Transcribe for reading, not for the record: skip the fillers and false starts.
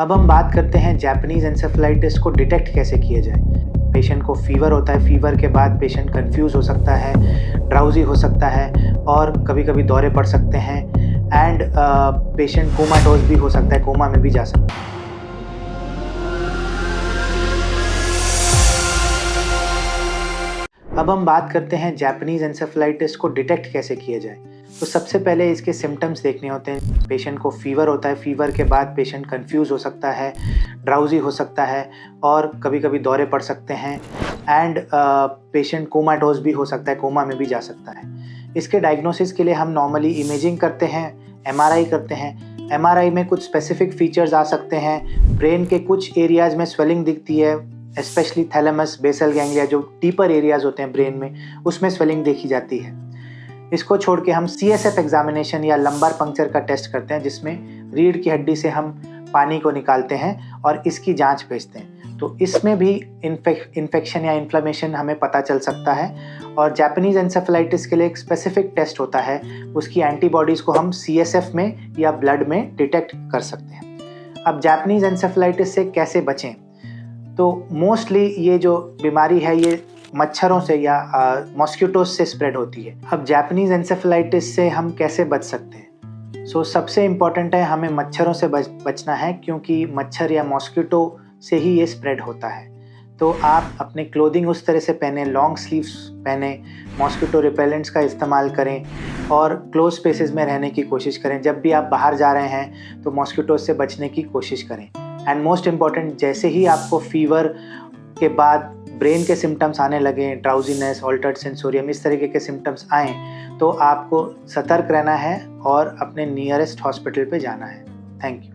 अब हम बात करते हैं जापानीज एंसेफेलाइटिस को डिटेक्ट कैसे किया जाए। पेशेंट को फीवर होता है, फीवर के बाद पेशेंट कंफ्यूज हो सकता है, ड्राउजी हो सकता है और कभी कभी दौरे पड़ सकते हैं एंड पेशेंट कोमाटोज भी हो सकता है, कोमा में भी जा सकता है। अब हम बात करते हैं जापानीज एंसेफेलाइटिस को डिटेक्ट कैसे किया जाए। तो सबसे पहले इसके सिम्टम्स देखने होते हैं। पेशेंट को फीवर होता है, फीवर के बाद पेशेंट कंफ्यूज हो सकता है, ड्राउजी हो सकता है और कभी कभी दौरे पड़ सकते हैं एंड पेशेंट कोमाटोज भी हो सकता है, कोमा में भी जा सकता है। इसके डायग्नोसिस के लिए हम नॉर्मली इमेजिंग करते हैं, एमआरआई करते हैं। एमआरआई में कुछ स्पेसिफिक फीचर्स आ सकते हैं। ब्रेन के कुछ एरियाज में स्वेलिंग दिखती है, स्पेशली थैलेमस, बेसल गैंग्लिया, जो डीपर एरियाज होते हैं ब्रेन में, उसमें स्वेलिंग देखी जाती है। इसको छोड़ के हम CSF एग्जामिनेशन या लंबार पंक्चर का टेस्ट करते हैं, जिसमें रीढ़ की हड्डी से हम पानी को निकालते हैं और इसकी जांच भेजते हैं। तो इसमें भी इन्फेक्शन या इन्फ्लेमेशन हमें पता चल सकता है। और जापानीज एंसेफेलाइटिस के लिए एक स्पेसिफिक टेस्ट होता है, उसकी एंटीबॉडीज़ को हम CSF में या ब्लड में डिटेक्ट कर सकते हैं। अब जापानीज एंसेफेलाइटिस से कैसे बचें? तो मोस्टली ये जो बीमारी है ये मच्छरों से या मॉस्किटोज से स्प्रेड होती है। अब जापानीज एंसेफेलाइटिस से हम कैसे बच सकते हैं? सबसे इम्पॉर्टेंट है हमें मच्छरों से बचना है, क्योंकि मच्छर या मॉस्किटो से ही ये स्प्रेड होता है। तो आप अपने क्लोथिंग उस तरह से पहने, लॉन्ग स्लीव्स पहने, मॉस्किटो रिपेलेंट्स का इस्तेमाल करें और क्लोज स्पेसेस में रहने की कोशिश करें। जब भी आप बाहर जा रहे हैं तो मॉस्किटो से बचने की कोशिश करें। एंड मोस्ट इम्पॉर्टेंट, जैसे ही आपको फीवर के बाद ब्रेन के सिम्टम्स आने लगे, ड्राउजीनेस, ऑल्टर्ड सेंसोरियम, इस तरीके के सिम्टम्स आएँ तो आपको सतर्क रहना है और अपने नियरेस्ट हॉस्पिटल पे जाना है। Thank you.